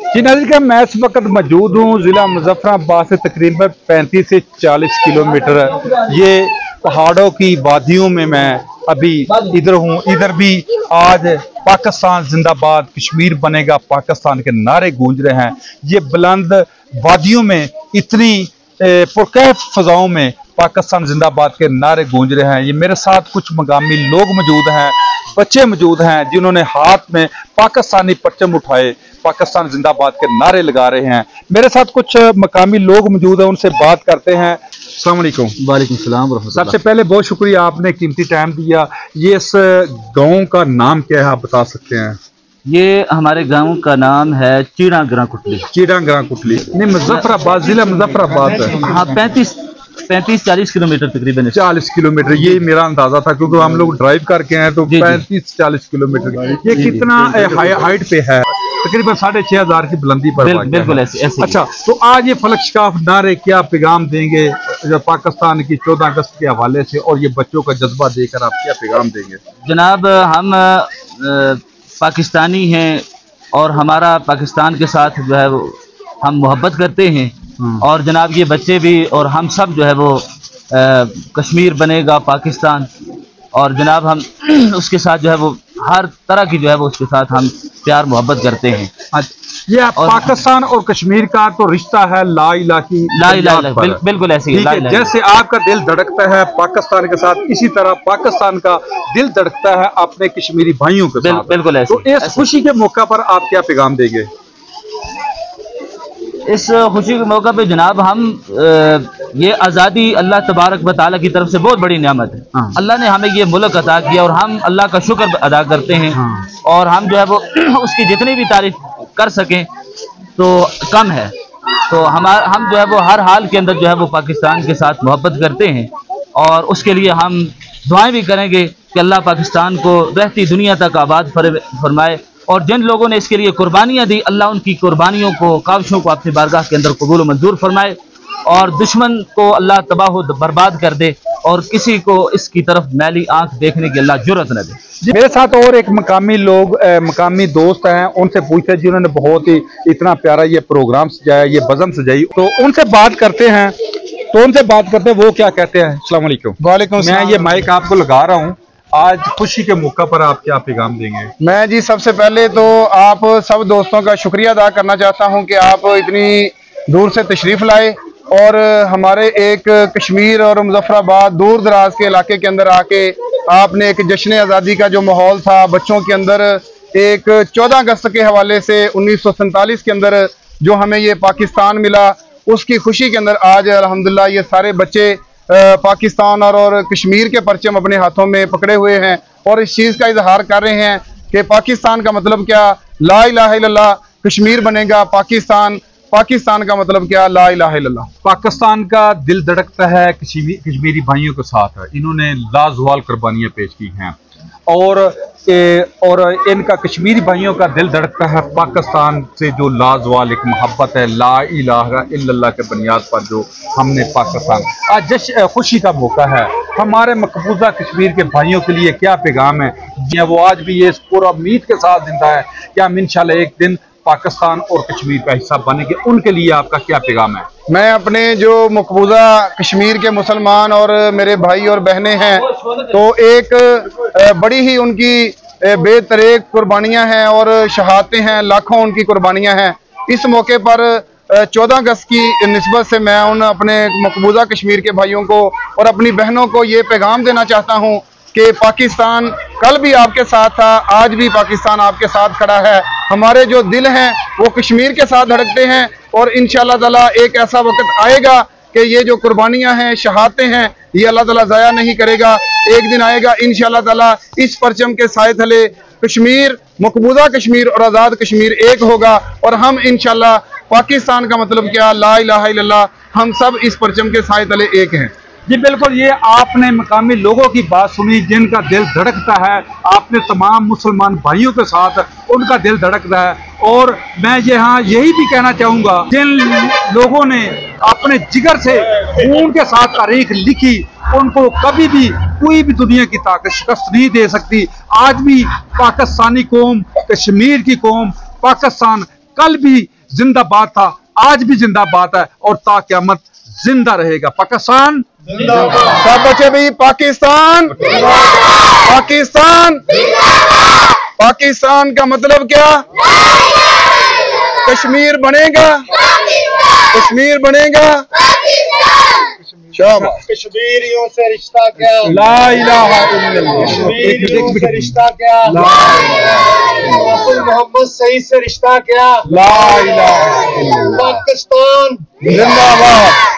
जी नाज़रीन, मैं इस वक्त मौजूद हूँ ज़िला मुज़फ़्फ़राबाद से तकरीबन 35 से 40 किलोमीटर ये पहाड़ों की वादियों में मैं अभी इधर हूँ। इधर भी आज पाकिस्तान जिंदाबाद, कश्मीर बनेगा पाकिस्तान के नारे गूंज रहे हैं। ये बुलंद वादियों में इतनी पुरकैफ फ़ज़ाओं में पाकिस्तान जिंदाबाद के नारे गूंज रहे हैं। ये मेरे साथ कुछ मकामी लोग मौजूद हैं, बच्चे मौजूद हैं जिन्होंने हाथ में पाकिस्तानी परचम उठाए, पाकिस्तान जिंदाबाद के नारे लगा रहे हैं। मेरे साथ कुछ मकामी लोग मौजूद हैं, उनसे बात करते हैं। अस्सलाम वालेकुम। वालेकुम सलाम व रहमतुल्लाह। सबसे पहले बहुत शुक्रिया, आपने कीमती टाइम दिया। ये इस गांव का नाम क्या है, आप बता सकते हैं? ये हमारे गांव का नाम है चीड़ा ग्रां कुटली। चीड़ा ग्रां कुटली नहीं, मुजफ्फराबाद, जिला मुजफ्फराबाद है। हाँ, 35-40 किलोमीटर तकरीबन। 40 किलोमीटर, ये मेरा अंदाजा था क्योंकि हम लोग ड्राइव करके हैं तो 35-40 किलोमीटर। ये कितना हाइट पे है? तकरीबन 6500 की बुलंदी पर। बिल्कुल ऐसे। अच्छा, तो आज ये फलक शिकाफ नारे क्या पैगाम देंगे जो पाकिस्तान की 14 अगस्त के हवाले से, और ये बच्चों का जज्बा देकर आप क्या पैगाम देंगे? जनाब, हम पाकिस्तानी हैं और हमारा पाकिस्तान के साथ जो है वो हम मोहब्बत करते हैं। और जनाब ये बच्चे भी और हम सब जो है वो कश्मीर बनेगा पाकिस्तान, और जनाब हम उसके साथ जो है वो हर तरह की जो है वो उसके साथ हम प्यार मोहब्बत करते हैं। ये पाकिस्तान और कश्मीर का तो रिश्ता है ला इलाहा की, बिल्कुल ऐसे ही। जैसे आपका दिल धड़कता है पाकिस्तान के साथ, इसी तरह पाकिस्तान का दिल धड़कता है अपने कश्मीरी भाइयों के साथ। बिल्कुल ऐसे। तो इस खुशी के मौका पर आप क्या पैगाम देंगे? इस खुशी के मौका पे जनाब हम ये आज़ादी अल्लाह तबारक व तआला की तरफ से बहुत बड़ी नेमत है। अल्लाह ने हमें ये मुल्क अता किया और हम अल्लाह का शुक्र अदा करते हैं। और हम जो है वो उसकी जितनी भी तारीफ कर सकें तो कम है। तो हम जो है वो हर हाल के अंदर जो है वो पाकिस्तान के साथ मोहब्बत करते हैं, और उसके लिए हम दुआएं भी करेंगे कि अल्लाह पाकिस्तान को रहती दुनिया तक आबाद फरमाए। और जिन लोगों ने इसके लिए कुर्बानियाँ दी, अल्लाह उनकी कुर्बानियों को, काविशों को अपनी बारगाह के अंदर कबूल मंजूर फरमाए, और दुश्मन को अल्लाह तबाह बर्बाद कर दे, और किसी को इसकी तरफ मैली आंख देखने की अल्लाह जुर्रत न दे। मेरे साथ और एक मकामी दोस्त हैं, उनसे पूछते हैं जिन्होंने बहुत ही इतना प्यारा ये प्रोग्राम सजाया, ये बज़म सजाई, तो उनसे बात करते हैं। वो क्या कहते हैं? अस्सलाम वालेकुम। वालेकुम। मैं ये माइक आपको लगा रहा हूँ, आज खुशी के मौका पर आप क्या पैगाम देंगे? मैं जी सबसे पहले तो आप सब दोस्तों का शुक्रिया अदा करना चाहता हूं कि आप इतनी दूर से तशरीफ़ लाए और हमारे एक कश्मीर और मुजफ्फराबाद दूर दराज के इलाके के अंदर आके आपने एक जश्न आज़ादी का जो माहौल था बच्चों के अंदर, एक 14 अगस्त के हवाले से 1947 के अंदर जो हमें ये पाकिस्तान मिला, उसकी खुशी के अंदर आज अल्हम्दुलिल्लाह ये सारे बच्चे पाकिस्तान और कश्मीर के परचम अपने हाथों में पकड़े हुए हैं और इस चीज़ का इजहार कर रहे हैं कि पाकिस्तान का मतलब क्या, ला इलाहा इल्लल्लाह, कश्मीर बनेगा पाकिस्तान, पाकिस्तान का मतलब क्या, ला इलाहा इल्लल्लाह। पाकिस्तान का दिल धड़कता है कश्मीरी भाइयों के साथ। इन्होंने लाजवाल कुर्बानियां पेश की हैं और इनका कश्मीरी भाइयों का दिल धड़कता है पाकिस्तान से, जो लाजवाल एक मोहब्बत है, ला इलाहा इल्लल्लाह के बुनियाद पर जो हमने पाकिस्तान। आज खुशी का मौका है, हमारे मकबूजा कश्मीर के भाइयों के लिए क्या पैगाम है? वो आज भी ये पूरा उम्मीद के साथ जिंदा है कि हम इंशाल्लाह एक दिन पाकिस्तान और कश्मीर का हिस्सा बनेंगे। उनके लिए आपका क्या पैगाम है? मैं अपने जो मकबूजा कश्मीर के मुसलमान और मेरे भाई और बहनें हैं, तो एक बड़ी ही उनकी बेतरेक कुर्बानियां हैं और शहादतें हैं, लाखों उनकी कुर्बानियां हैं। इस मौके पर 14 अगस्त की निस्बत से मैं उन अपने मकबूजा कश्मीर के भाइयों को और अपनी बहनों को ये पैगाम देना चाहता हूँ कि पाकिस्तान कल भी आपके साथ था, आज भी पाकिस्तान आपके साथ खड़ा है। हमारे जो दिल हैं वो कश्मीर के साथ धड़कते हैं और इंशाअल्लाह ताला एक ऐसा वक्त आएगा कि ये जो कुर्बानियां हैं, शहादतें हैं, ये अल्लाह ताला ज़ाया नहीं करेगा। एक दिन आएगा इंशाअल्लाह ताला इस परचम के साए तले कश्मीर, मकबूजा कश्मीर और आज़ाद कश्मीर एक होगा, और हम इंशाअल्लाह पाकिस्तान का मतलब क्या, ला इलाहा इल्लल्लाह, हम सब इस परचम के साए तले एक हैं। जी बिल्कुल, ये आपने मकामी लोगों की बात सुनी जिनका दिल धड़कता है। आपने तमाम मुसलमान भाइयों के साथ उनका दिल धड़कता है, और मैं यहाँ यही भी कहना चाहूँगा, जिन लोगों ने अपने जिगर से खून के साथ तारीख लिखी, उनको कभी भी कोई भी दुनिया की ताकत शिकस्त नहीं दे सकती। आज भी पाकिस्तानी कौम, कश्मीर की कौम, पाकिस्तान कल भी जिंदाबाद था, आज भी जिंदाबाद है और ता क़यामत जिंदा रहेगा। पाकिस्तान सब बच्चे भी पाकिस्तान, पाकिस्तान, पाकिस्तान का मतलब क्या? कश्मीर बनेगा, कश्मीर बनेगा। शाबाश। कश्मीरियों से रिश्ता क्या? ला इलाहा इल्लल्लाह। कश्मीरियों से रिश्ता क्या? मोहम्मद सही से रिश्ता क्या? ला इलाहा इल्लल्लाह। पाकिस्तान जिंदाबाद।